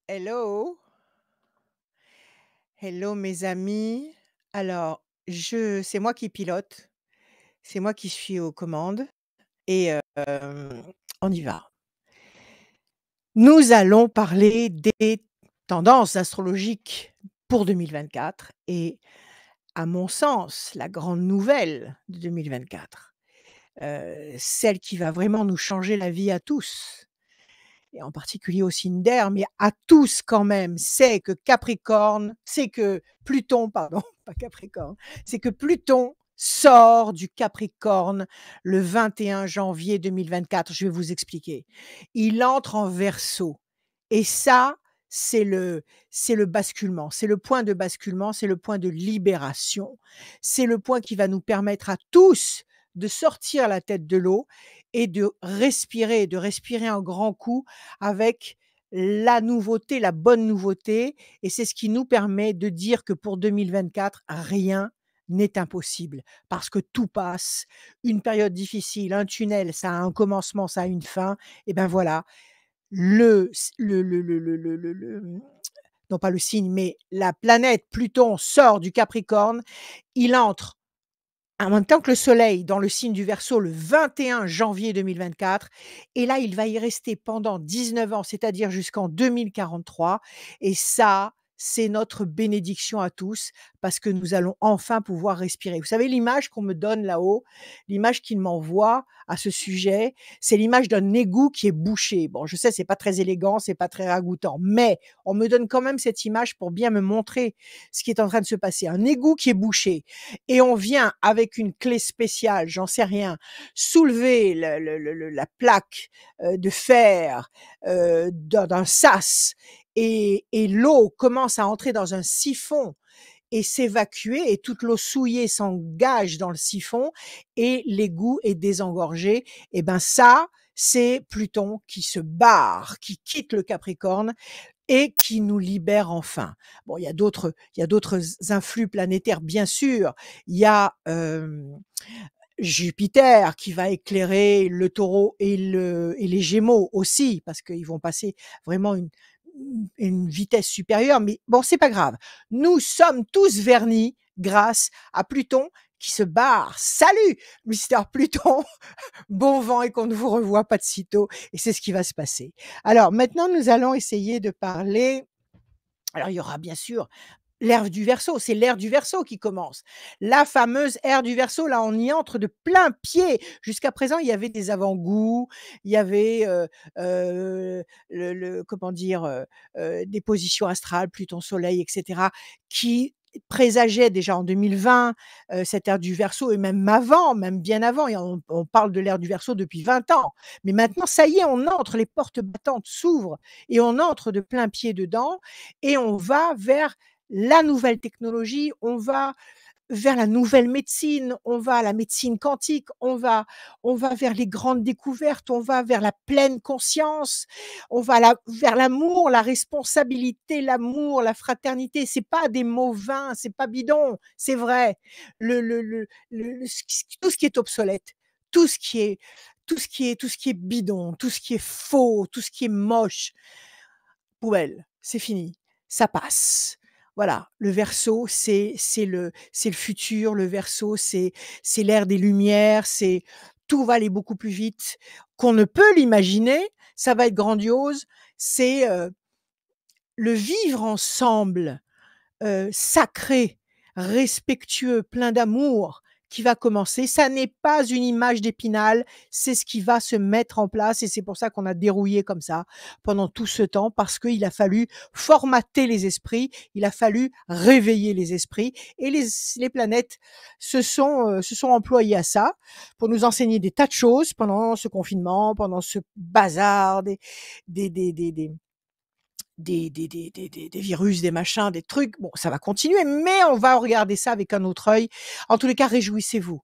Hello, hello mes amis. Alors, c'est moi qui pilote, c'est moi qui suis aux commandes et on y va. Nous allons parler des tendances astrologiques pour 2024 et à mon sens, la grande nouvelle de 2024, celle qui va vraiment nous changer la vie à tous et en particulier au signe d'Air, mais à tous quand même, c'est que Pluton, pardon, pas Capricorne, c'est que Pluton sort du Capricorne le 21 janvier 2024. Je vais vous expliquer. Il entre en Verseau et ça, c'est le basculement, c'est le point de basculement, c'est le point de libération. C'est le point qui va nous permettre à tous de sortir la tête de l'eau et de respirer un grand coup avec la nouveauté, la bonne nouveauté et c'est ce qui nous permet de dire que pour 2024, rien n'est impossible parce que tout passe. Une période difficile, un tunnel, ça a un commencement, ça a une fin et ben voilà, le s le, non pas le signe, mais la planète Pluton sort du Capricorne, il entre en même temps que le soleil dans le signe du Verseau le 21 janvier 2024 et là, il va y rester pendant 19 ans, c'est-à-dire jusqu'en 2043 et ça, c'est notre bénédiction à tous parce que nous allons enfin pouvoir respirer. Vous savez l'image qu'on me donne là-haut, l'image qu'ils m'envoient à ce sujet, c'est l'image d'un égout qui est bouché. Bon, je sais, c'est pas très élégant, c'est pas très ragoûtant, mais on me donne quand même cette image pour bien me montrer ce qui est en train de se passer. Un égout qui est bouché et on vient avec une clé spéciale, j'en sais rien, soulever la plaque de fer d'un sas et l'eau commence à entrer dans un siphon et s'évacuer et toute l'eau souillée s'engage dans le siphon et l'égout est désengorgé. Et ben ça, c'est Pluton qui se barre, qui quitte le Capricorne et qui nous libère enfin. Bon, il y a d'autres influx planétaires, bien sûr. Il y a Jupiter qui va éclairer le Taureau et les Gémeaux aussi, parce qu'ils vont passer vraiment une vitesse supérieure. Mais bon, c'est pas grave. Nous sommes tous vernis grâce à Pluton qui se barre. Salut, Mister Pluton! Bon vent et qu'on ne vous revoie pas de sitôt et c'est ce qui va se passer. Alors maintenant, nous allons essayer de parler alors il y aura bien sûr l'ère du Verseau, c'est l'ère du Verseau qui commence. La fameuse ère du Verseau, là, on y entre de plein pied. Jusqu'à présent, il y avait des avant-goûts, il y avait, le comment dire? Des positions astrales, Pluton, Soleil et cetera, qui présageaient déjà en 2020, cette ère du Verseau et même avant, même bien avant et on parle de l'ère du Verseau depuis 20 ans. Mais maintenant, ça y est, on entre, les portes battantes s'ouvrent et on entre de plein pied dedans et on va vers la nouvelle technologie, on va vers la nouvelle médecine, on va à la médecine quantique, on va vers les grandes découvertes, on va vers la pleine conscience, on va vers l'amour, la responsabilité, l'amour, la fraternité. C'est pas des mots vains, c'est pas bidon, c'est vrai. Tout ce qui est obsolète, tout ce qui est, tout ce qui est bidon, tout ce qui est faux, tout ce qui est moche, poubelle, c'est fini, ça passe. Voilà, le Verseau, c'est le futur, le Verseau, c'est l'ère des lumières, c'est tout va aller beaucoup plus vite qu'on ne peut l'imaginer, ça va être grandiose, c'est, le vivre ensemble sacré, respectueux, plein d'amour qui va commencer. Ça n'est pas une image d'Épinal, c'est ce qui va se mettre en place et c'est pour ça qu'on a dérouillé comme ça pendant tout ce temps parce qu'il a fallu formater les esprits, il a fallu réveiller les esprits et les planètes se sont employées à ça pour nous enseigner des tas de choses pendant ce confinement, pendant ce bazar des des virus, des machins, des trucs. Bon, ça va continuer, mais on va regarder ça avec un autre œil. En tous les cas, réjouissez-vous.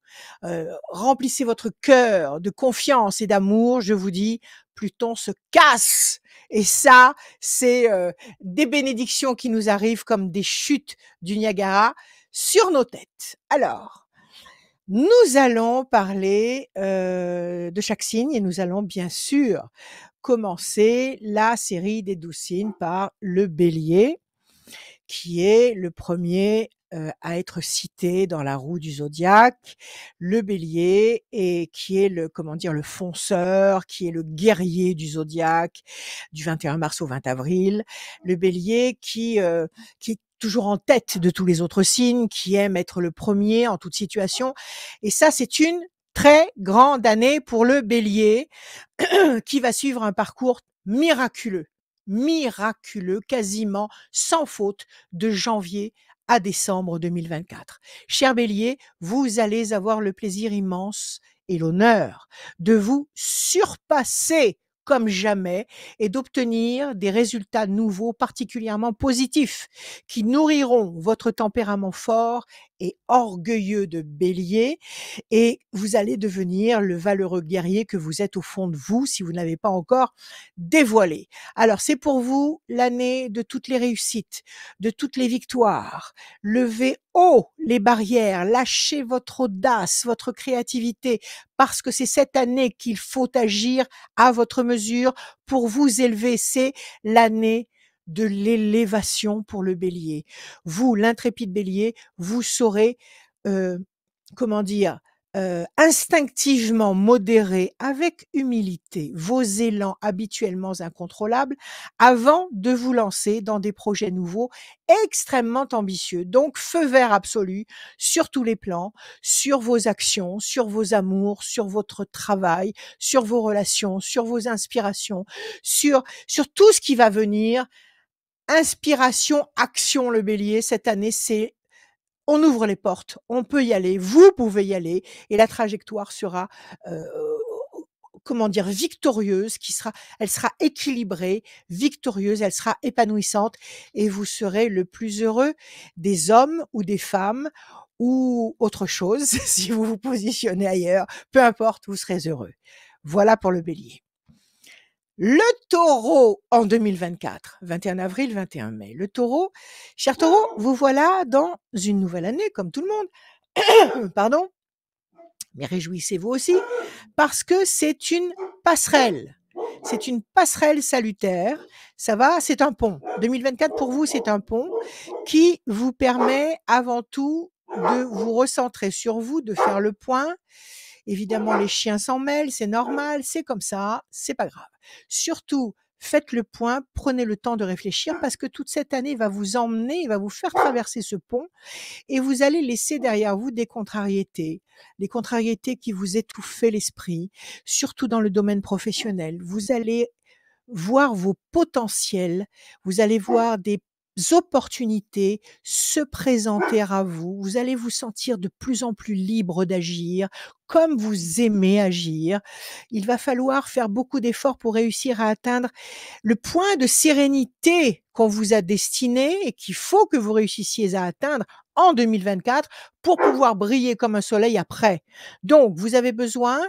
Remplissez votre cœur de confiance et d'amour. Je vous dis, Pluton se casse. Et ça, c'est des bénédictions qui nous arrivent comme des chutes du Niagara sur nos têtes. Alors, nous allons parler de chaque signe et nous allons bien sûr commencer la série des 12 signes par le Bélier, qui est le premier à être cité dans la roue du zodiaque. Le Bélier et qui est le comment dire? Le fonceur, qui est le guerrier du zodiaque du 21 mars au 20 avril. Le Bélier qui est toujours en tête de tous les autres signes, qui aime être le premier en toute situation et ça, c'est une très grande année pour le Bélier qui va suivre un parcours miraculeux, miraculeux, quasiment sans faute, de janvier à décembre 2024. Cher Bélier, vous allez avoir le plaisir immense et l'honneur de vous surpasser comme jamais et d'obtenir des résultats nouveaux particulièrement positifs qui nourriront votre tempérament fort et orgueilleux de Bélier et vous allez devenir le valeureux guerrier que vous êtes au fond de vous si vous ne l'avez pas encore dévoilé. Alors c'est pour vous l'année de toutes les réussites, de toutes les victoires. Levez haut les barrières, lâchez votre audace, votre créativité, parce que c'est cette année qu'il faut agir à votre mesure pour vous élever. C'est l'année de l'élévation pour le Bélier. Vous, l'intrépide Bélier, vous saurez, comment dire? Instinctivement modérer avec humilité vos élans habituellement incontrôlables avant de vous lancer dans des projets nouveaux extrêmement ambitieux. Donc feu vert absolu sur tous les plans, sur vos actions, sur vos amours, sur votre travail, sur vos relations, sur vos inspirations, sur tout ce qui va venir. Inspiration, action le Bélier, cette année, c'est on ouvre les portes, on peut y aller, vous pouvez y aller et la trajectoire sera, heu, comment dire? Victorieuse, elle sera équilibrée, victorieuse, elle sera épanouissante et vous serez le plus heureux des hommes ou des femmes ou autre chose si vous vous positionnez ailleurs, peu importe, vous serez heureux. Voilà pour le Bélier. Le Taureau en 2024, 21 avril, 21 mai. Le Taureau, cher Taureau, vous voilà dans une nouvelle année comme tout le monde. Pardon, mais réjouissez-vous aussi parce que c'est une passerelle. C'est une passerelle salutaire. Ça va, c'est un pont. 2024 pour vous, c'est un pont qui vous permet avant tout de vous recentrer sur vous, de faire le point. Évidemment, les chiens s'en mêlent, c'est normal, c'est comme ça, c'est pas grave. Surtout, faites le point, prenez le temps de réfléchir parce que toute cette année va vous emmener, va vous faire traverser ce pont et vous allez laisser derrière vous des contrariétés qui vous étouffaient l'esprit, surtout dans le domaine professionnel. Vous allez voir vos potentiels, vous allez voir des opportunités se présenter à vous. Vous allez vous sentir de plus en plus libre d'agir comme vous aimez agir. Il va falloir faire beaucoup d'efforts pour réussir à atteindre le point de sérénité qu'on vous a destiné et qu'il faut que vous réussissiez à atteindre en 2024 pour pouvoir briller comme un soleil après. Donc, vous avez besoin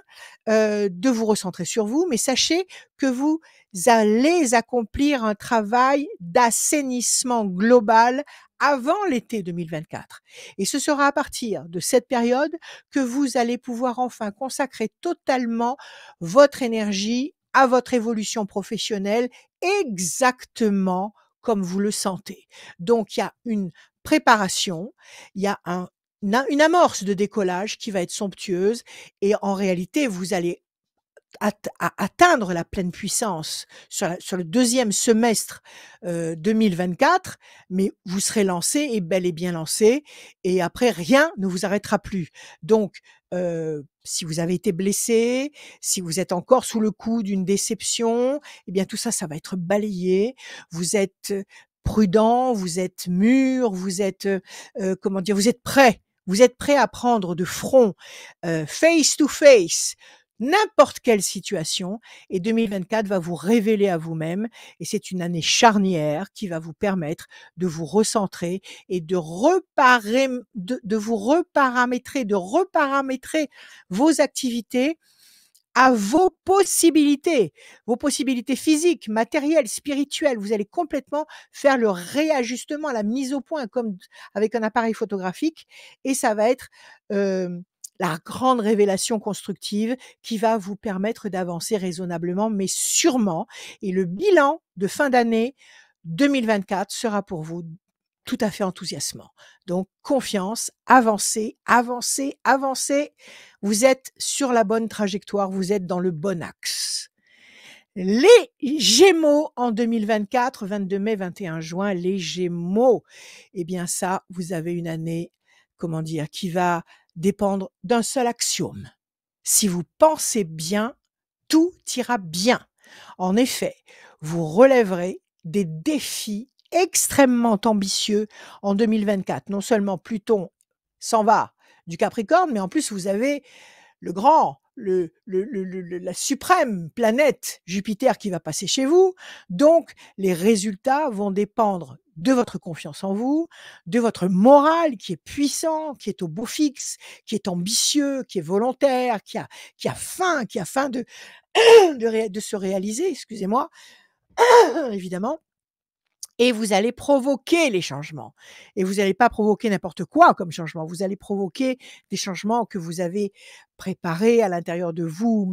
de vous recentrer sur vous, mais sachez que vous allez accomplir un travail d'assainissement global avant l'été 2024. Et ce sera à partir de cette période que vous allez pouvoir enfin consacrer totalement votre énergie à votre évolution professionnelle exactement comme vous le sentez. Donc, il y a une préparation, il y a une amorce de décollage qui va être somptueuse et en réalité, vous allez atteindre la pleine puissance sur le deuxième semestre 2024, mais vous serez lancé et bel et bien lancé et après rien ne vous arrêtera plus. Donc, si vous avez été blessé, si vous êtes encore sous le coup d'une déception, eh bien tout ça, ça va être balayé. Vous êtes prudent, vous êtes mûr, vous êtes, comment dire? Vous êtes prêt. Vous êtes prêt à prendre de front, face to face, n'importe quelle situation et 2024 va vous révéler à vous-même et c'est une année charnière qui va vous permettre de vous recentrer et de vous reparamétrer, de reparamétrer vos activités à vos possibilités physiques, matérielles, spirituelles. Vous allez complètement faire le réajustement, la mise au point comme avec un appareil photographique et ça va être, la grande révélation constructive qui va vous permettre d'avancer raisonnablement, mais sûrement. Et le bilan de fin d'année 2024 sera pour vous tout à fait enthousiasmant. Donc, confiance, avancez, avancez, avancez. Vous êtes sur la bonne trajectoire, vous êtes dans le bon axe. Les Gémeaux en 2024, 22 mai, 21 juin, les Gémeaux. Eh bien ça, vous avez une année, comment dire, qui va dépendre d'un seul axiome. Si vous pensez bien, tout ira bien. En effet, vous relèverez des défis extrêmement ambitieux en 2024. Non seulement Pluton s'en va du Capricorne, mais en plus vous avez le grand, la suprême planète Jupiter qui va passer chez vous. Donc, les résultats vont dépendre de votre confiance en vous, de votre moral qui est puissant, qui est au beau fixe, qui est ambitieux, qui est volontaire, qui a faim de, de se réaliser, excusez-moi, évidemment. Et vous allez provoquer les changements. Et vous n'allez pas provoquer n'importe quoi comme changement. Vous allez provoquer des changements que vous avez préparés à l'intérieur de vous,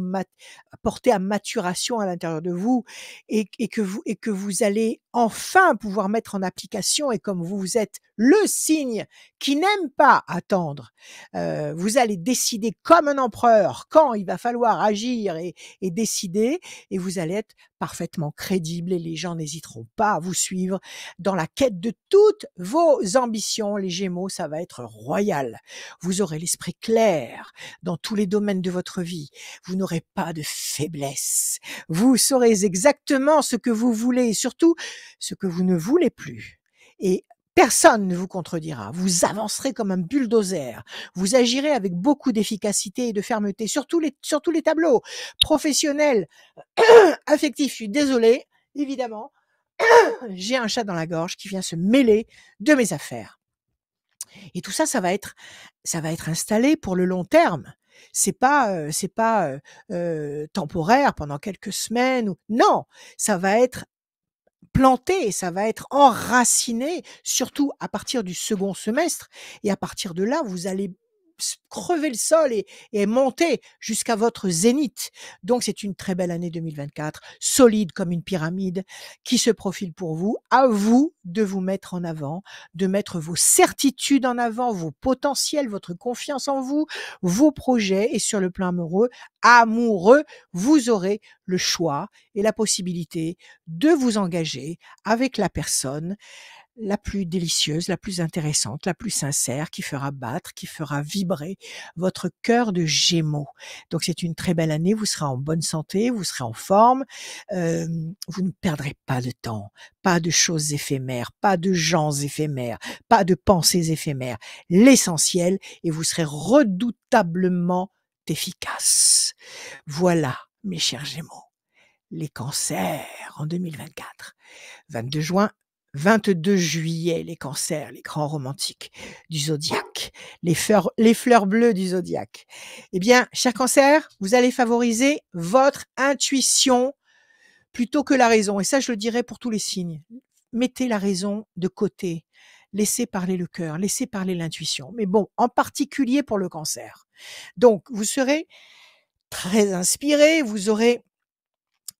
portés à maturation à l'intérieur de vous, et que vous allez enfin pouvoir mettre en application. Et comme vous êtes le signe qui n'aime pas attendre, vous allez décider comme un empereur quand il va falloir agir et décider, et vous allez être parfaitement crédible et les gens n'hésiteront pas à vous suivre dans la quête de toutes vos ambitions. Les Gémeaux, ça va être royal. Vous aurez l'esprit clair dans tous les domaines de votre vie. Vous n'aurez pas de faiblesse. Vous saurez exactement ce que vous voulez et surtout ce que vous ne voulez plus. Et personne ne vous contredira. Vous avancerez comme un bulldozer. Vous agirez avec beaucoup d'efficacité et de fermeté sur tous les tableaux professionnels, affectifs. Je suis désolée, évidemment. J'ai un chat dans la gorge qui vient se mêler de mes affaires. Et tout ça, ça va être installé pour le long terme. C'est pas temporaire pendant quelques semaines. Non, ça va être planté, ça va être enraciné, surtout à partir du second semestre. Et à partir de là, vous allez crever le sol et monter jusqu'à votre zénith. Donc c'est une très belle année 2024, solide comme une pyramide qui se profile pour vous. À vous de vous mettre en avant, de mettre vos certitudes en avant, vos potentiels, votre confiance en vous, vos projets. Et sur le plan amoureux, vous aurez le choix et la possibilité de vous engager avec la personne la plus délicieuse, la plus intéressante, la plus sincère, qui fera battre, qui fera vibrer votre cœur de Gémeaux. Donc c'est une très belle année, vous serez en bonne santé, vous serez en forme, vous ne perdrez pas de temps, pas de choses éphémères, pas de gens éphémères, pas de pensées éphémères. L'essentiel, et vous serez redoutablement efficace. Voilà, mes chers Gémeaux, les cancers en 2024. 22 juin, 22 juillet, les cancers, les grands romantiques du zodiaque, les fleurs bleues du zodiaque. Eh bien, chers cancers, vous allez favoriser votre intuition plutôt que la raison. Et ça, je le dirais pour tous les signes. Mettez la raison de côté. Laissez parler le cœur, laissez parler l'intuition. Mais bon, en particulier pour le cancer. Donc, vous serez très inspiré, vous aurez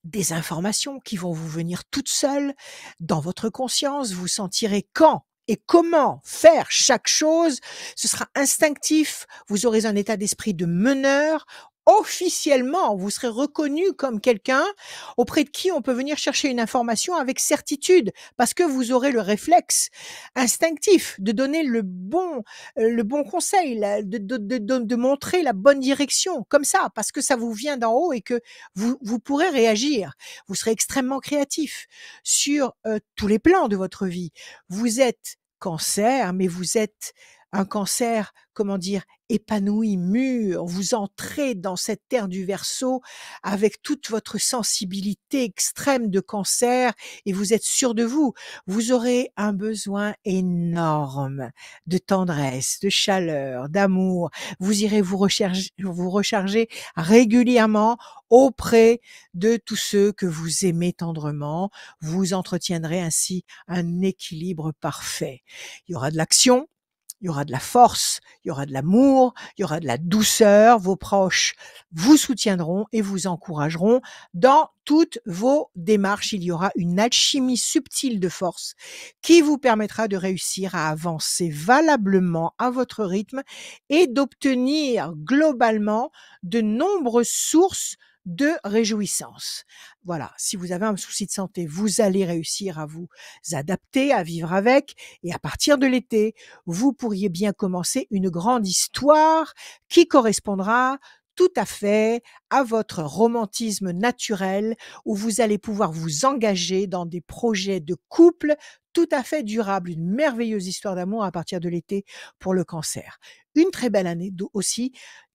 des informations qui vont vous venir toutes seules dans votre conscience. Vous sentirez quand et comment faire chaque chose. Ce sera instinctif. Vous aurez un état d'esprit de meneur. Officiellement, vous serez reconnu comme quelqu'un auprès de qui on peut venir chercher une information avec certitude, parce que vous aurez le réflexe instinctif de donner le bon conseil, de montrer la bonne direction, comme ça, parce que ça vous vient d'en haut et que vous pourrez réagir. Vous serez extrêmement créatif sur tous les plans de votre vie. Vous êtes cancer, mais vous êtes un cancer, comment dire, épanoui, mûr. Vous entrez dans cette terre du Verseau avec toute votre sensibilité extrême de cancer et vous êtes sûr de vous. Vous aurez un besoin énorme de tendresse, de chaleur, d'amour. Vous irez vous recharger régulièrement auprès de tous ceux que vous aimez tendrement. Vous entretiendrez ainsi un équilibre parfait. Il y aura de l'action. il y aura de la force, il y aura de l'amour, il y aura de la douceur. Vos proches vous soutiendront et vous encourageront dans toutes vos démarches. Il y aura une alchimie subtile de force qui vous permettra de réussir à avancer valablement à votre rythme et d'obtenir globalement de nombreuses sources de réjouissance. Voilà, si vous avez un souci de santé, vous allez réussir à vous adapter, à vivre avec, et à partir de l'été, vous pourriez bien commencer une grande histoire qui correspondra tout à fait à votre romantisme naturel, où vous allez pouvoir vous engager dans des projets de couple tout à fait durables, une merveilleuse histoire d'amour à partir de l'été pour le Cancer. Une très belle année aussi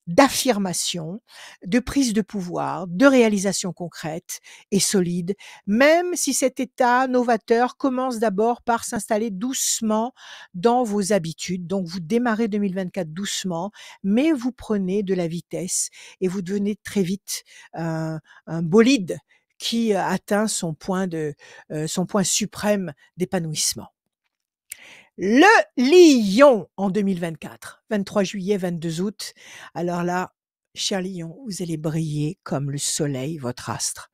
d'affirmation, de prise de pouvoir, de réalisation concrète et solide, même si cet état novateur commence d'abord par s'installer doucement dans vos habitudes. Donc vous démarrez 2024 doucement, mais vous prenez de la vitesse et vous devenez très vite un bolide qui atteint son point suprême d'épanouissement. Le lion en 2024, 23 juillet, 22 août. Alors là, cher lion, vous allez briller comme le soleil, votre astre.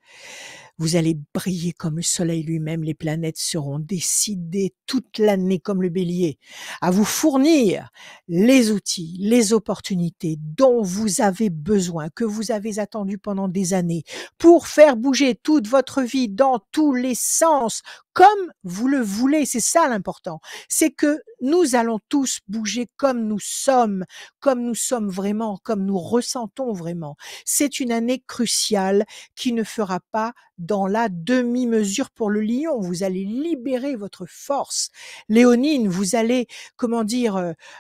Vous allez briller comme le soleil lui-même. Les planètes seront décidées toute l'année comme le bélier à vous fournir les outils, les opportunités dont vous avez besoin, que vous avez attendu pendant des années pour faire bouger toute votre vie dans tous les sens comme vous le voulez. C'est ça l'important. C'est que nous allons tous bouger comme nous sommes vraiment, comme nous ressentons vraiment. C'est une année cruciale qui ne fera pas dans la demi-mesure pour le lion. Vous allez libérer votre force léonine. Vous allez,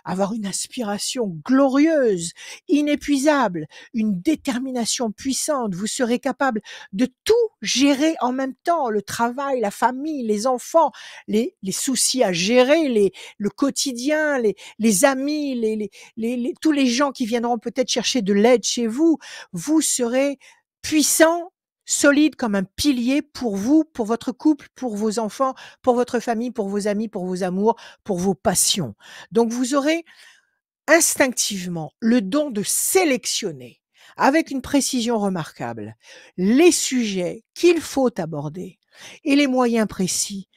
avoir une inspiration glorieuse, inépuisable, une détermination puissante. Vous serez capable de tout gérer en même temps, le travail, la famille, les enfants, les soucis à gérer, le quotidien, les amis, tous les gens qui viendront peut-être chercher de l'aide chez vous. Vous serez puissant, solide comme un pilier pour vous, pour votre couple, pour vos enfants, pour votre famille, pour vos amis, pour vos amours, pour vos passions. Donc vous aurez instinctivement le don de sélectionner avec une précision remarquable les sujets qu'il faut aborder et les moyens précis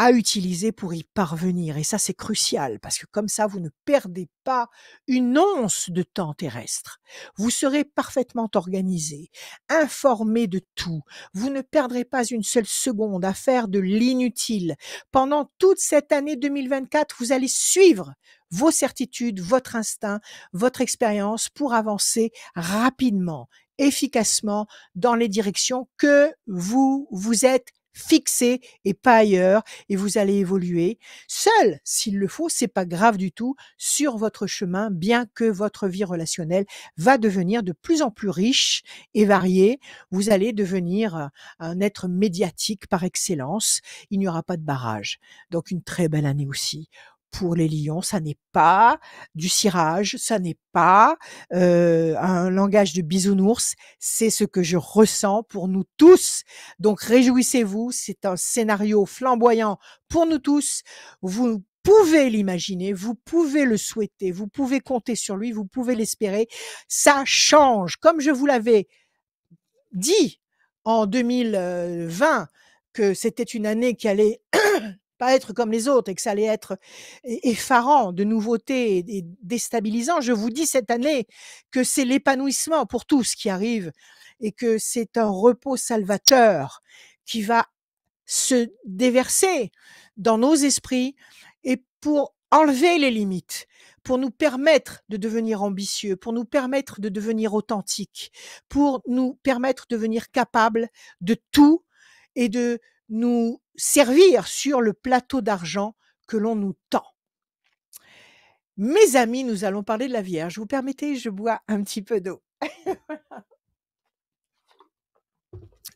à utiliser pour y parvenir. Et ça, c'est crucial parce que comme ça, vous ne perdez pas une once de temps terrestre. Vous serez parfaitement organisé, informé de tout. Vous ne perdrez pas une seule seconde à faire de l'inutile. Pendant toute cette année 2024, vous allez suivre vos certitudes, votre instinct, votre expérience pour avancer rapidement, efficacement dans les directions que vous vous êtes fixées et pas ailleurs, et vous allez évoluer seul, s'il le faut, c'est pas grave du tout, sur votre chemin, bien que votre vie relationnelle va devenir de plus en plus riche et variée. Vous allez devenir un être médiatique par excellence. Il n'y aura pas de barrage. Donc une très belle année aussi. Pour les lions, ça n'est pas du cirage, ça n'est pas un langage de bisounours, c'est ce que je ressens pour nous tous. Donc réjouissez-vous, c'est un scénario flamboyant pour nous tous. Vous pouvez l'imaginer, vous pouvez le souhaiter, vous pouvez compter sur lui, vous pouvez l'espérer. Ça change, comme je vous l'avais dit en 2020, que c'était une année qui allait pas être comme les autres et que ça allait être effarant de nouveautés et déstabilisant. Je vous dis cette année que c'est l'épanouissement pour tous qui arrive et que c'est un repos salvateur qui va se déverser dans nos esprits et pour enlever les limites, pour nous permettre de devenir ambitieux, pour nous permettre de devenir authentiques, pour nous permettre de devenir capables de tout et de nous servir sur le plateau d'argent que l'on nous tend. Mes amis, nous allons parler de la Vierge. Vous permettez, je bois un petit peu d'eau.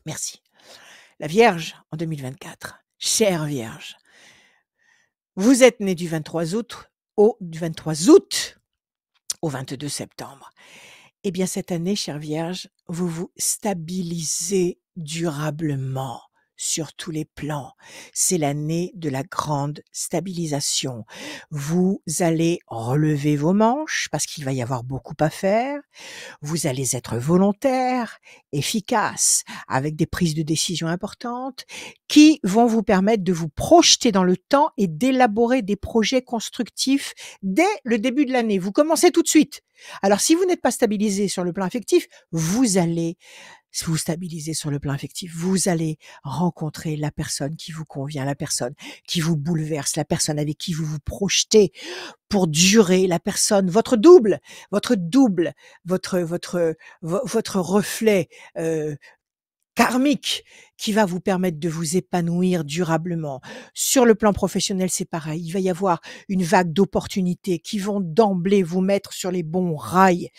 Merci. La Vierge en 2024. Chère Vierge, vous êtes née du 23 août du 23 août au 22 septembre. Eh bien, cette année, chère Vierge, vous vous stabilisez durablement sur tous les plans. C'est l'année de la grande stabilisation. Vous allez relever vos manches parce qu'il va y avoir beaucoup à faire. Vous allez être volontaire, efficace, avec des prises de décision importantes qui vont vous permettre de vous projeter dans le temps et d'élaborer des projets constructifs dès le début de l'année. Vous commencez tout de suite. Alors, si vous n'êtes pas stabilisé sur le plan affectif, vous allez vous stabiliser sur le plan affectif. Vous allez rencontrer la personne qui vous convient, la personne qui vous bouleverse, la personne avec qui vous vous projetez pour durer, la personne, votre double, votre reflet karmique qui va vous permettre de vous épanouir durablement. Sur le plan professionnel, c'est pareil. Il va y avoir une vague d'opportunités qui vont d'emblée vous mettre sur les bons rails.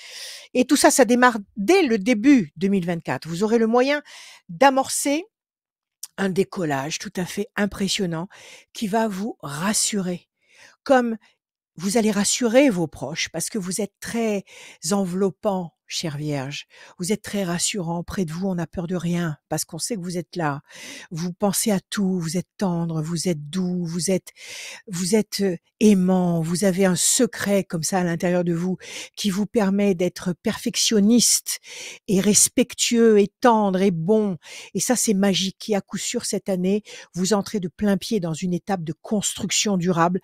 Et tout ça, ça démarre dès le début 2024. Vous aurez le moyen d'amorcer un décollage tout à fait impressionnant qui va vous rassurer. Comme vous allez rassurer vos proches parce que vous êtes très enveloppant, chère Vierge. Vous êtes très rassurant. Près de vous, on n'a peur de rien parce qu'on sait que vous êtes là. Vous pensez à tout. Vous êtes tendre. Vous êtes doux. Vous êtes aimant. Vous avez un secret comme ça à l'intérieur de vous qui vous permet d'être perfectionniste et respectueux et tendre et bon. Et ça, c'est magique. Et à coup sûr, cette année, vous entrez de plein pied dans une étape de construction durable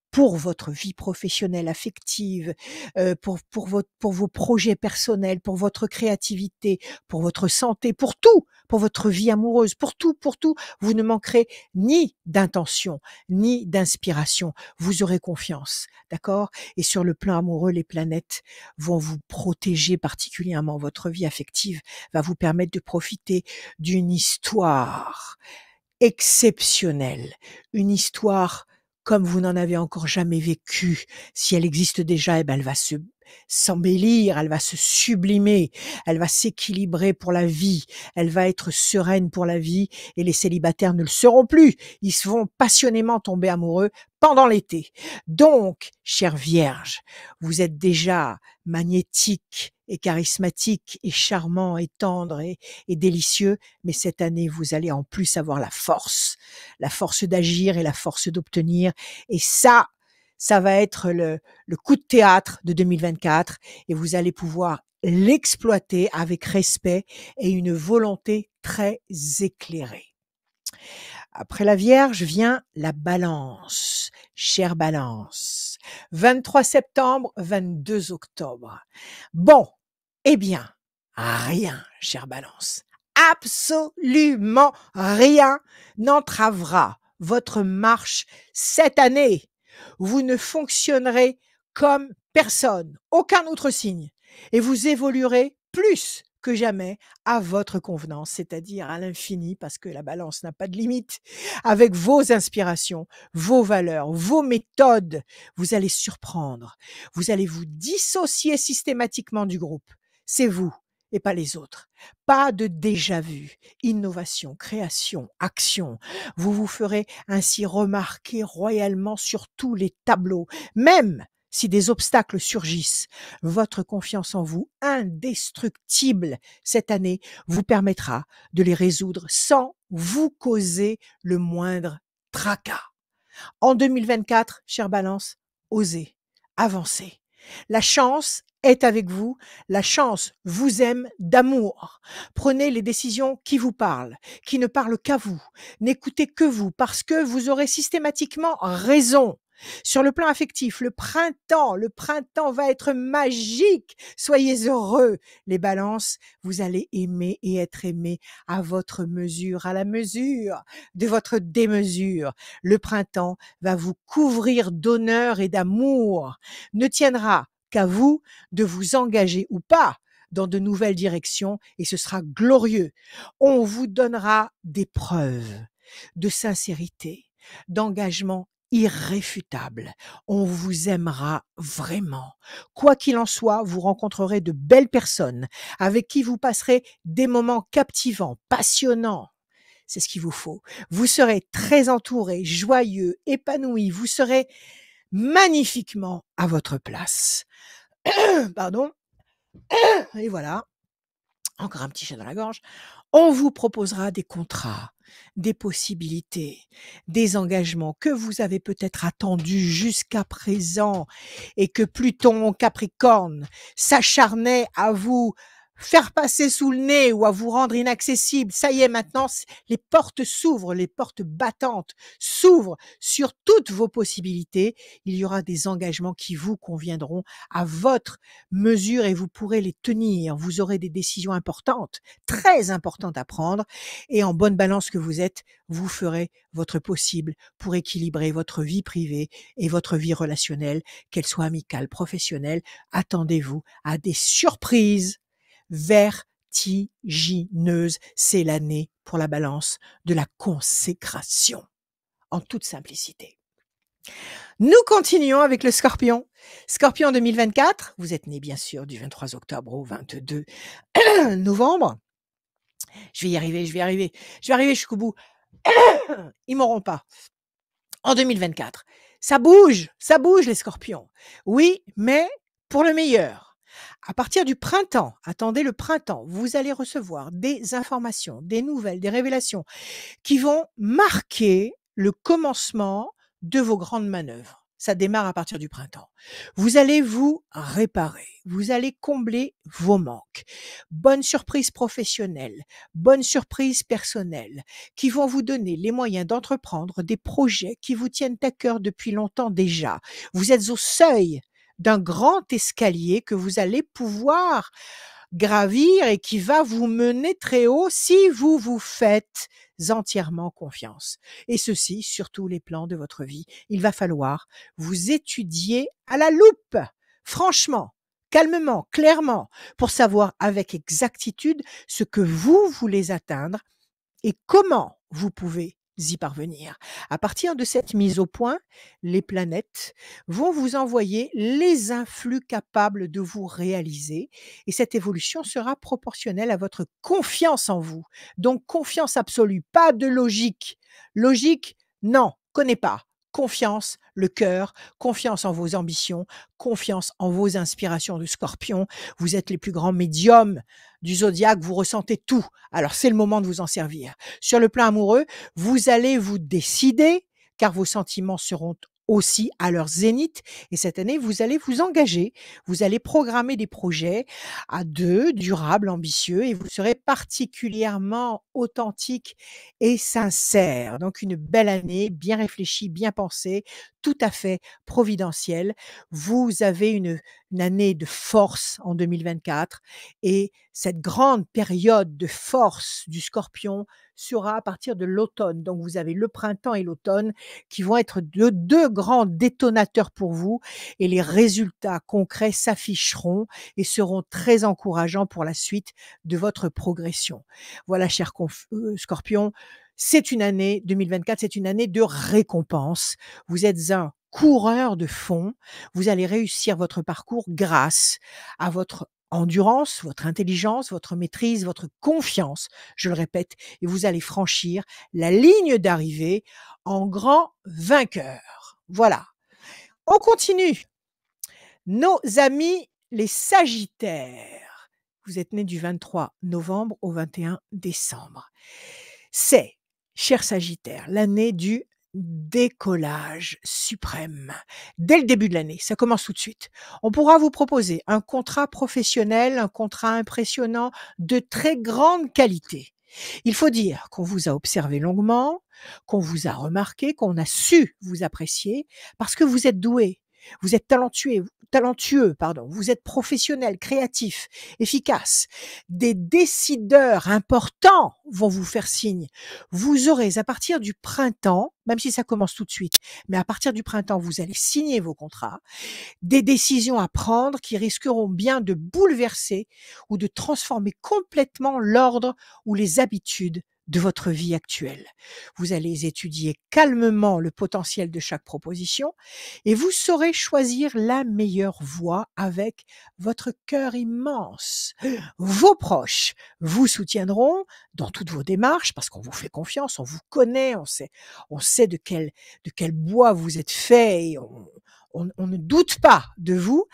pour votre vie professionnelle, affective, pour vos projets personnels, pour votre créativité, pour votre santé, pour tout, pour votre vie amoureuse, pour tout, vous ne manquerez ni d'intention, ni d'inspiration. Vous aurez confiance, d'accord? Et sur le plan amoureux, les planètes vont vous protéger particulièrement. Votre vie affective va vous permettre de profiter d'une histoire exceptionnelle, une histoire comme vous n'en avez encore jamais vécu. Si elle existe déjà, eh ben elle va s'embellir, elle va se sublimer, elle va s'équilibrer pour la vie, elle va être sereine pour la vie et les célibataires ne le seront plus. Ils se vont passionnément tomber amoureux pendant l'été. Donc, chère Vierge, vous êtes déjà magnétique et charismatique et charmant et tendre et délicieux, mais cette année, vous allez en plus avoir la force d'agir et la force d'obtenir. Et ça va être le coup de théâtre de 2024 et vous allez pouvoir l'exploiter avec respect et une volonté très éclairée. Après la Vierge vient la Balance, chère Balance. 23 septembre, 22 octobre. Bon, eh bien, rien, chère Balance. Absolument rien n'entravera votre marche cette année. Vous ne fonctionnerez comme personne, aucun autre signe, et vous évoluerez plus que jamais à votre convenance, c'est-à-dire à l'infini, parce que la balance n'a pas de limite, avec vos inspirations, vos valeurs, vos méthodes. Vous allez surprendre, vous allez vous dissocier systématiquement du groupe. C'est vous et pas les autres. Pas de déjà-vu, innovation, création, action. Vous vous ferez ainsi remarquer royalement sur tous les tableaux, même si des obstacles surgissent. Votre confiance en vous, indestructible cette année, vous permettra de les résoudre sans vous causer le moindre tracas. En 2024, chère Balance, osez, avancez. La chance est avec vous, la chance vous aime d'amour. Prenez les décisions qui vous parlent, qui ne parlent qu'à vous. N'écoutez que vous parce que vous aurez systématiquement raison. Sur le plan affectif, le printemps va être magique. Soyez heureux, les balances. Vous allez aimer et être aimé à votre mesure, à la mesure de votre démesure. Le printemps va vous couvrir d'honneur et d'amour. Ne tiendra qu'à vous de vous engager ou pas dans de nouvelles directions et ce sera glorieux. On vous donnera des preuves de sincérité, d'engagement irréfutable. On vous aimera vraiment. Quoi qu'il en soit, vous rencontrerez de belles personnes avec qui vous passerez des moments captivants, passionnants. C'est ce qu'il vous faut. Vous serez très entouré, joyeux, épanoui. Vous serez magnifiquement à votre place. Pardon. Et voilà. Encore un petit chat dans la gorge. On vous proposera des contrats, des possibilités, des engagements que vous avez peut-être attendus jusqu'à présent et que Pluton en Capricorne s'acharnait à vous faire passer sous le nez ou à vous rendre inaccessible. Ça y est, maintenant, les portes s'ouvrent, les portes battantes s'ouvrent sur toutes vos possibilités. Il y aura des engagements qui vous conviendront à votre mesure et vous pourrez les tenir. Vous aurez des décisions importantes, très importantes à prendre et en bonne balance que vous êtes, vous ferez votre possible pour équilibrer votre vie privée et votre vie relationnelle, qu'elle soit amicale, professionnelle. Attendez-vous à des surprises vertigineuses. C'est l'année pour la balance de la consécration, en toute simplicité. Nous continuons avec le Scorpion. Scorpion 2024, vous êtes né bien sûr du 23 octobre au 22 novembre. Je vais y arriver jusqu'au bout. Ils m'auront pas. En 2024, ça bouge les Scorpions. Oui, mais pour le meilleur. À partir du printemps, attendez le printemps, vous allez recevoir des informations, des nouvelles, des révélations qui vont marquer le commencement de vos grandes manœuvres. Ça démarre à partir du printemps. Vous allez vous réparer, vous allez combler vos manques. Bonnes surprises professionnelles, bonnes surprises personnelles qui vont vous donner les moyens d'entreprendre des projets qui vous tiennent à cœur depuis longtemps déjà. Vous êtes au seuil d'un grand escalier que vous allez pouvoir gravir et qui va vous mener très haut si vous vous faites entièrement confiance. Et ceci sur tous les plans de votre vie. Il va falloir vous étudier à la loupe, franchement, calmement, clairement, pour savoir avec exactitude ce que vous voulez atteindre et comment vous pouvez y parvenir. À partir de cette mise au point, les planètes vont vous envoyer les influx capables de vous réaliser et cette évolution sera proportionnelle à votre confiance en vous. Donc confiance absolue, pas de logique. Logique, non, connais pas. Confiance, le cœur, confiance en vos ambitions, confiance en vos inspirations de Scorpion. Vous êtes les plus grands médiums du zodiaque, vous ressentez tout. Alors c'est le moment de vous en servir. Sur le plan amoureux, vous allez vous décider, car vos sentiments seront aussi à leur zénith. Et cette année, vous allez vous engager, vous allez programmer des projets à deux, durables, ambitieux, et vous serez particulièrement authentique et sincère. Donc une belle année, bien réfléchie, bien pensée, tout à fait providentielle. Vous avez une année de force en 2024 et cette grande période de force du Scorpion sera à partir de l'automne. Donc vous avez le printemps et l'automne qui vont être deux grands détonateurs pour vous et les résultats concrets s'afficheront et seront très encourageants pour la suite de votre progression. Voilà, cher Scorpion, c'est une année 2024, c'est une année de récompense. Vous êtes un coureur de fond. Vous allez réussir votre parcours grâce à votre endurance, votre intelligence, votre maîtrise, votre confiance, je le répète, et vous allez franchir la ligne d'arrivée en grand vainqueur. Voilà. On continue. Nos amis les Sagittaires. Vous êtes nés du 23 novembre au 21 décembre. C'est, cher Sagittaire, l'année du décollage suprême. Dès le début de l'année, ça commence tout de suite. On pourra vous proposer un contrat professionnel, un contrat impressionnant de très grande qualité. Il faut dire qu'on vous a observé longuement, qu'on vous a remarqué, qu'on a su vous apprécier parce que vous êtes doué. Vous êtes talentueux, vous êtes professionnel, créatif, efficace. Des décideurs importants vont vous faire signe. Vous aurez à partir du printemps, même si ça commence tout de suite, mais à partir du printemps, vous allez signer vos contrats, des décisions à prendre qui risqueront bien de bouleverser ou de transformer complètement l'ordre ou les habitudes de votre vie actuelle. Vous allez étudier calmement le potentiel de chaque proposition et vous saurez choisir la meilleure voie avec votre cœur immense. Vos proches vous soutiendront dans toutes vos démarches parce qu'on vous fait confiance, on vous connaît, on sait de quel bois vous êtes fait et on ne doute pas de vous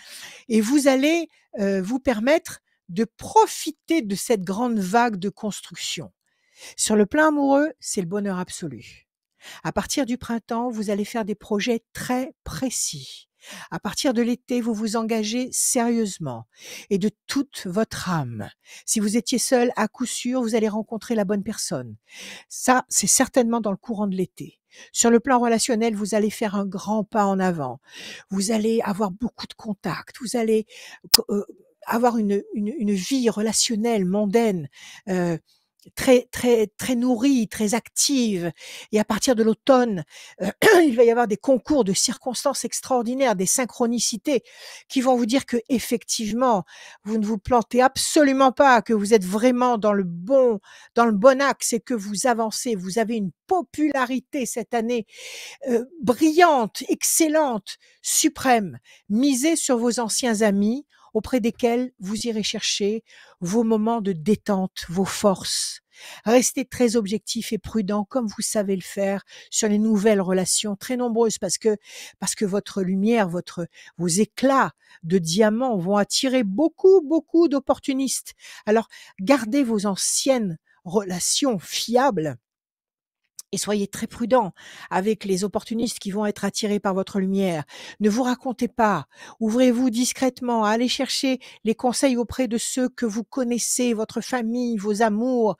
et vous allez vous permettre de profiter de cette grande vague de construction. Sur le plan amoureux, c'est le bonheur absolu. À partir du printemps, vous allez faire des projets très précis. À partir de l'été, vous vous engagez sérieusement et de toute votre âme. Si vous étiez seul, à coup sûr, vous allez rencontrer la bonne personne. Ça, c'est certainement dans le courant de l'été. Sur le plan relationnel, vous allez faire un grand pas en avant. Vous allez avoir beaucoup de contacts. Vous allez euh, avoir une vie relationnelle mondaine, euh, très très très nourrie, très active. Et à partir de l'automne, il va y avoir des concours de circonstances extraordinaires, des synchronicités qui vont vous dire que effectivement, vous ne vous plantez absolument pas, que vous êtes vraiment dans le bon axe et que vous avancez. Vous avez une popularité cette année brillante, excellente, suprême. Misez sur vos anciens amis auprès desquels vous irez chercher vos moments de détente, vos forces. Restez très objectif et prudent comme vous savez le faire sur les nouvelles relations très nombreuses parce que votre lumière, vos éclats de diamants vont attirer beaucoup d'opportunistes. Alors gardez vos anciennes relations fiables et soyez très prudent avec les opportunistes qui vont être attirés par votre lumière. Ne vous racontez pas. Ouvrez-vous discrètement. Allez chercher les conseils auprès de ceux que vous connaissez, votre famille, vos amours,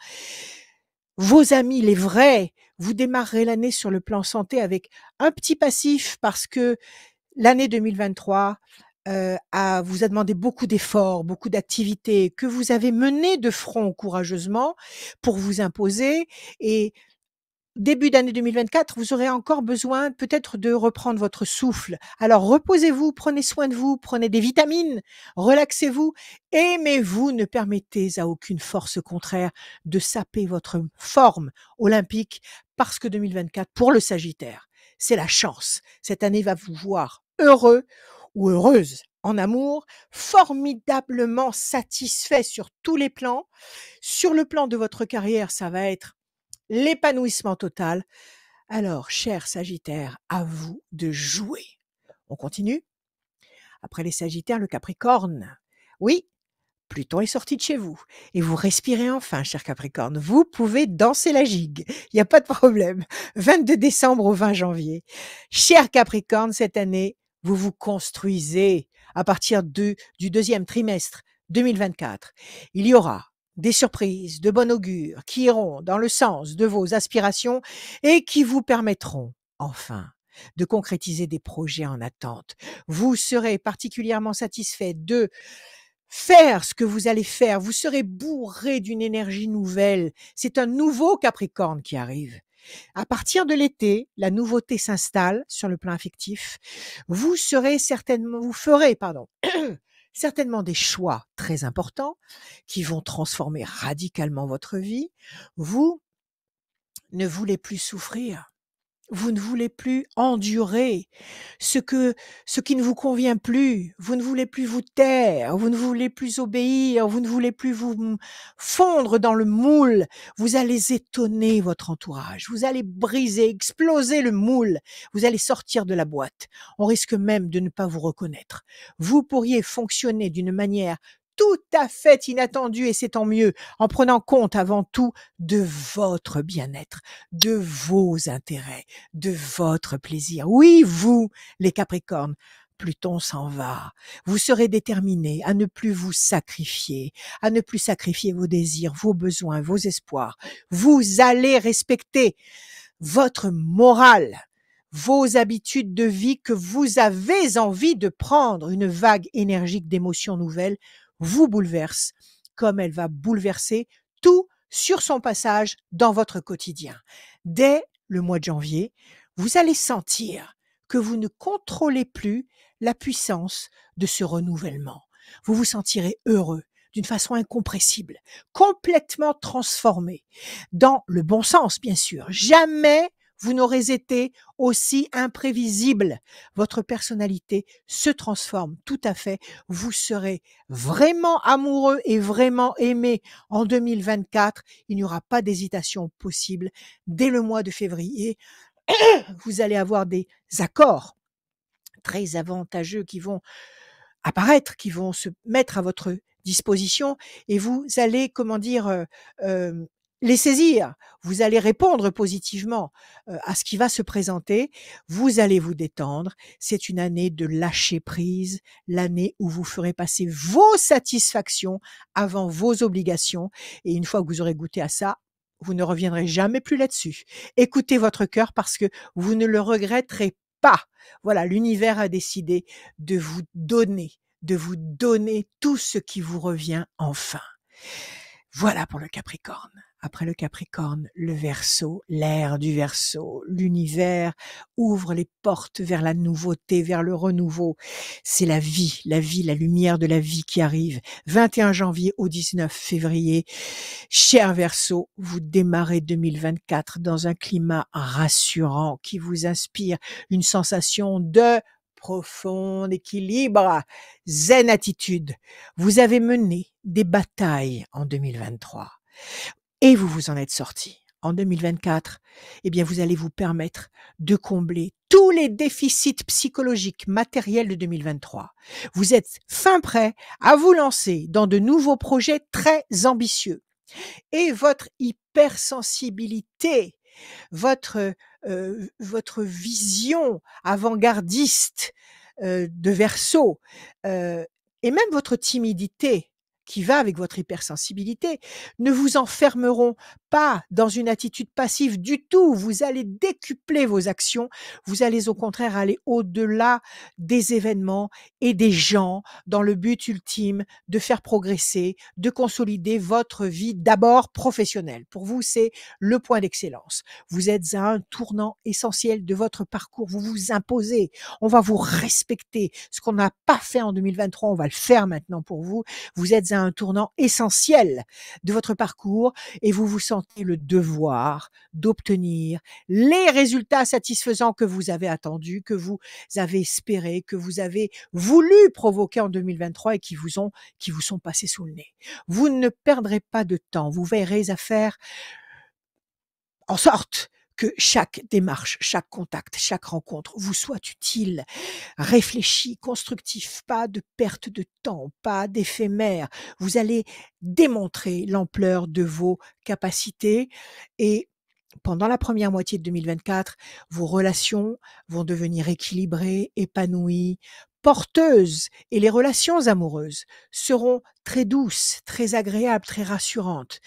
vos amis, les vrais. Vous démarrerez l'année sur le plan santé avec un petit passif parce que l'année 2023 vous a demandé beaucoup d'efforts, beaucoup d'activités que vous avez menées de front courageusement pour vous imposer et début d'année 2024, vous aurez encore besoin peut-être de reprendre votre souffle. Alors reposez-vous, prenez soin de vous, prenez des vitamines, relaxez-vous, aimez-vous, ne permettez à aucune force contraire de saper votre forme olympique parce que 2024, pour le Sagittaire, c'est la chance. Cette année va vous voir heureux ou heureuse en amour, formidablement satisfait sur tous les plans. Sur le plan de votre carrière, ça va être l'épanouissement total. Alors, cher Sagittaire, à vous de jouer. On continue? Après les Sagittaires, le Capricorne. Oui, Pluton est sorti de chez vous et vous respirez enfin, cher Capricorne. Vous pouvez danser la gigue. Il n'y a pas de problème. 22 décembre au 20 janvier. Cher Capricorne, cette année, vous vous construisez à partir du deuxième trimestre 2024. Il y aura des surprises de bon augure qui iront dans le sens de vos aspirations et qui vous permettront, enfin, de concrétiser des projets en attente. Vous serez particulièrement satisfait de faire ce que vous allez faire. Vous serez bourré d'une énergie nouvelle. C'est un nouveau Capricorne qui arrive. À partir de l'été, la nouveauté s'installe sur le plan affectif. Vous ferez, pardon, certainement des choix très importants qui vont transformer radicalement votre vie. Vous ne voulez plus souffrir. Vous ne voulez plus endurer ce qui ne vous convient plus. Vous ne voulez plus vous taire, vous ne voulez plus obéir, vous ne voulez plus fondre dans le moule. Vous allez étonner votre entourage. Vous allez briser, exploser le moule. Vous allez sortir de la boîte. On risque même de ne pas vous reconnaître. Vous pourriez fonctionner d'une manière tout à fait inattendue et c'est tant mieux en prenant compte avant tout de votre bien-être, de vos intérêts, de votre plaisir. Oui, vous, les Capricornes, Pluton s'en va. Vous serez déterminés à ne plus vous sacrifier, à ne plus sacrifier vos désirs, vos besoins, vos espoirs. Vous allez respecter votre morale, vos habitudes de vie que vous avez envie de prendre. Une vague énergique d'émotions nouvelles vous bouleverse comme elle va bouleverser tout sur son passage dans votre quotidien. Dès le mois de janvier, vous allez sentir que vous ne contrôlez plus la puissance de ce renouvellement. Vous vous sentirez heureux d'une façon incompressible, complètement transformé, dans le bon sens bien sûr. Jamais vous n'aurez été aussi imprévisible. Votre personnalité se transforme tout à fait. Vous serez vraiment amoureux et vraiment aimé en 2024. Il n'y aura pas d'hésitation possible. Dès le mois de février, vous allez avoir des accords très avantageux qui vont apparaître, qui vont se mettre à votre disposition et vous allez, comment dire, les saisir, vous allez répondre positivement, à ce qui va se présenter, vous allez vous détendre. C'est une année de lâcher prise, l'année où vous ferez passer vos satisfactions avant vos obligations et une fois que vous aurez goûté à ça, vous ne reviendrez jamais plus là-dessus. Écoutez votre cœur parce que vous ne le regretterez pas. Voilà, l'univers a décidé de vous donner tout ce qui vous revient enfin. Voilà pour le Capricorne. Après le Capricorne, le Verseau, l'ère du Verseau, l'univers ouvre les portes vers la nouveauté, vers le renouveau. C'est la vie, la lumière de la vie qui arrive. 21 janvier au 19 février. Cher Verseau, vous démarrez 2024 dans un climat rassurant qui vous inspire une sensation de profond équilibre, zen attitude. Vous avez mené des batailles en 2023 et vous vous en êtes sortis. En 2024, eh bien, vous allez vous permettre de combler tous les déficits psychologiques, matériels de 2023. Vous êtes fin prêt à vous lancer dans de nouveaux projets très ambitieux. Et votre hypersensibilité, votre vision avant-gardiste, de Verseau, et même votre timidité qui va avec votre hypersensibilité, ne vous enfermeront pas dans une attitude passive du tout. Vous allez décupler vos actions, vous allez au contraire aller au-delà des événements et des gens dans le but ultime de faire progresser, de consolider votre vie d'abord professionnelle. Pour vous, c'est le point d'excellence. Vous êtes à un tournant essentiel de votre parcours. Vous vous imposez. On va vous respecter. Ce qu'on n'a pas fait en 2023, on va le faire maintenant pour vous. Vous êtes à un tournant essentiel de votre parcours et vous vous sentez le devoir d'obtenir les résultats satisfaisants que vous avez attendus, que vous avez espérés, que vous avez voulu provoquer en 2023 et qui vous sont passés sous le nez. Vous ne perdrez pas de temps. Vous veillerez à faire en sorte que chaque démarche, chaque contact, chaque rencontre vous soit utile, réfléchi, constructif, pas de perte de temps, pas d'éphémère. Vous allez démontrer l'ampleur de vos capacités et pendant la première moitié de 2024, vos relations vont devenir équilibrées, épanouies, porteuses et les relations amoureuses seront très douces, très agréables, très rassurantes.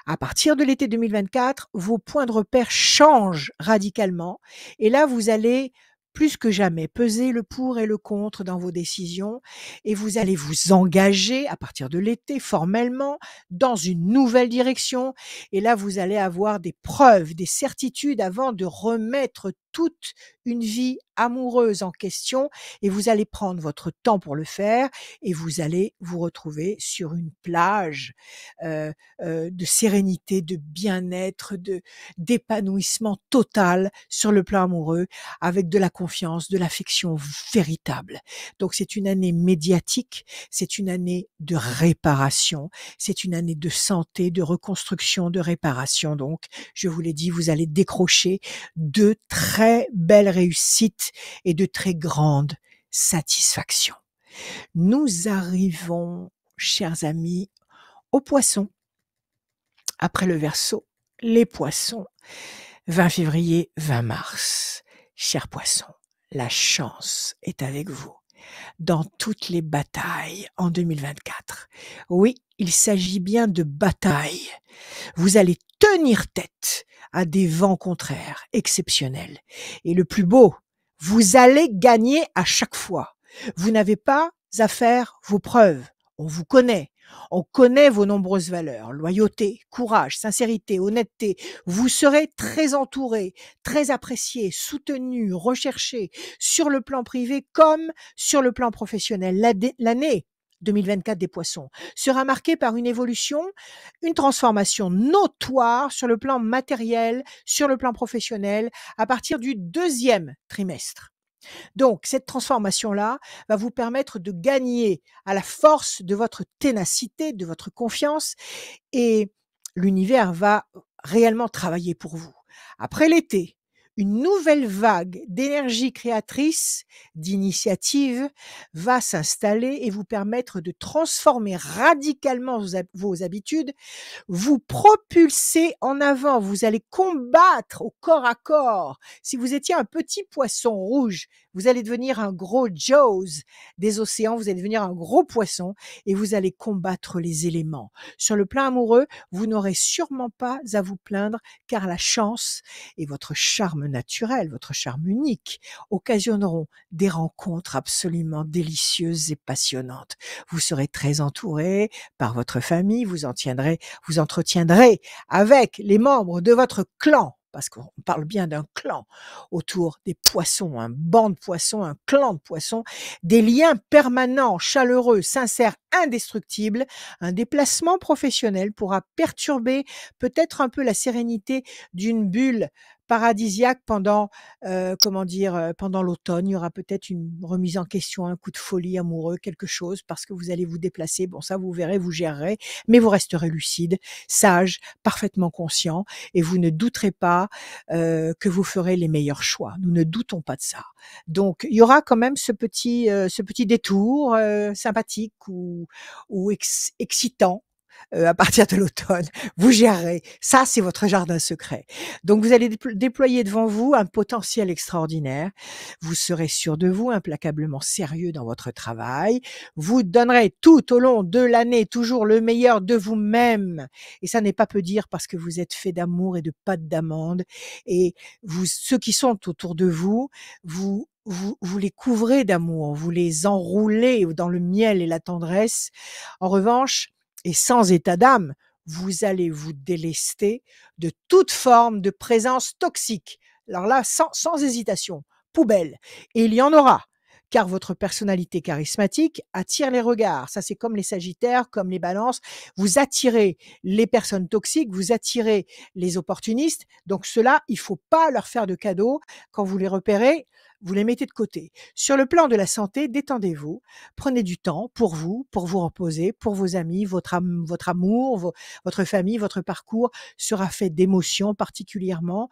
À partir de l'été 2024, vos points de repère changent radicalement et là, vous allez plus que jamais peser le pour et le contre dans vos décisions et vous allez vous engager à partir de l'été formellement dans une nouvelle direction et là, vous allez avoir des preuves, des certitudes avant de remettre toute une vie amoureuse en question et vous allez prendre votre temps pour le faire et vous allez vous retrouver sur une plage de sérénité, de bien-être, d'épanouissement total sur le plan amoureux, avec de la confiance, de l'affection véritable. Donc c'est une année médiatique, c'est une année de réparation, c'est une année de santé, de reconstruction, de réparation. Donc, je vous l'ai dit, vous allez décrocher de très belles réussites et de très grandes satisfactions. Nous arrivons, chers amis, aux Poissons. Après le Verseau, les Poissons, 20 février, 20 mars. Chers Poissons, la chance est avec vous dans toutes les batailles en 2024. Oui, il s'agit bien de bataille. Vous allez tenir tête à des vents contraires exceptionnels. Et le plus beau, vous allez gagner à chaque fois. Vous n'avez pas à faire vos preuves. On vous connaît. On connaît vos nombreuses valeurs, loyauté, courage, sincérité, honnêteté. Vous serez très entouré, très apprécié, soutenu, recherché sur le plan privé comme sur le plan professionnel. L'année 2024 des Poissons sera marquée par une évolution, une transformation notoire sur le plan matériel, sur le plan professionnel à partir du deuxième trimestre. Donc, cette transformation-là va vous permettre de gagner à la force de votre ténacité, de votre confiance et l'univers va réellement travailler pour vous. Après l'été, une nouvelle vague d'énergie créatrice, d'initiative va s'installer et vous permettre de transformer radicalement vos habitudes, vous propulser en avant, vous allez combattre au corps à corps. Si vous étiez un petit poisson rouge, vous allez devenir un gros Jaws des océans, vous allez devenir un gros poisson et vous allez combattre les éléments. Sur le plan amoureux, vous n'aurez sûrement pas à vous plaindre car la chance et votre charme naturel, votre charme unique occasionneront des rencontres absolument délicieuses et passionnantes. Vous serez très entouré par votre famille, vous entretiendrez avec les membres de votre clan, parce qu'on parle bien d'un clan, autour des poissons, un banc de poissons, un clan de poissons, des liens permanents, chaleureux, sincères, indestructibles. Un déplacement professionnel pourra perturber peut-être un peu la sérénité d'une bulle paradisiaque pendant, pendant l'automne. Il y aura peut-être une remise en question, un coup de folie amoureux, quelque chose, parce que vous allez vous déplacer. Bon, ça, vous verrez, vous gérerez, mais vous resterez lucide, sage, parfaitement conscient, et vous ne douterez pas que vous ferez les meilleurs choix. Nous ne doutons pas de ça. Donc, il y aura quand même ce petit détour sympathique ou excitant à partir de l'automne. Vous gérerez. Ça, c'est votre jardin secret. Donc, vous allez déployer devant vous un potentiel extraordinaire. Vous serez sûr de vous, implacablement sérieux dans votre travail. Vous donnerez tout au long de l'année toujours le meilleur de vous-même. Et ça n'est pas peu dire parce que vous êtes fait d'amour et de pâte d'amande. Et vous, ceux qui sont autour de vous, vous les couvrez d'amour, vous les enroulez dans le miel et la tendresse. En revanche, et sans état d'âme, vous allez vous délester de toute forme de présence toxique. Alors là, sans hésitation, poubelle. Et il y en aura, car votre personnalité charismatique attire les regards. Ça, c'est comme les Sagittaires, comme les Balances. Vous attirez les personnes toxiques, vous attirez les opportunistes. Donc ceux-là, il faut pas leur faire de cadeaux. Quand vous les repérez, vous les mettez de côté. Sur le plan de la santé, détendez-vous. Prenez du temps pour vous reposer, pour vos amis, votre amour, votre famille, votre parcours sera fait d'émotions particulièrement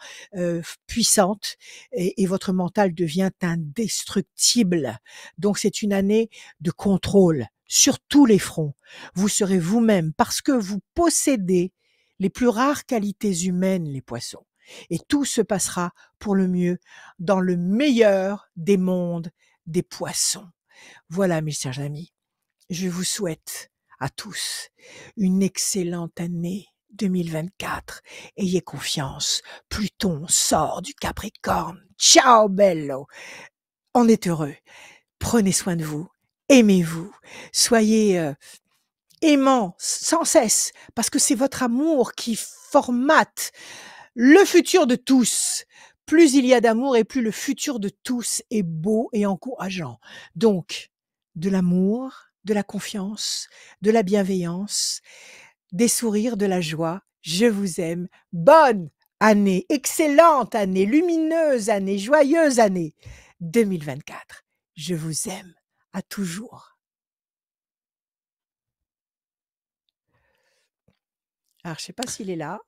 puissantes et votre mental devient indestructible. Donc c'est une année de contrôle sur tous les fronts. Vous serez vous-même parce que vous possédez les plus rares qualités humaines, les poissons. Et tout se passera pour le mieux dans le meilleur des mondes des poissons. Voilà, mes chers amis, je vous souhaite à tous une excellente année 2024. Ayez confiance, Pluton sort du Capricorne. Ciao bello. On est heureux. Prenez soin de vous, aimez-vous, soyez aimant sans cesse, parce que c'est votre amour qui formate le futur de tous. Plus il y a d'amour et plus le futur de tous est beau et encourageant. Donc, de l'amour, de la confiance, de la bienveillance, des sourires, de la joie. Je vous aime. Bonne année, excellente année, lumineuse année, joyeuse année 2024. Je vous aime à toujours. Alors, je sais pas s'il est là.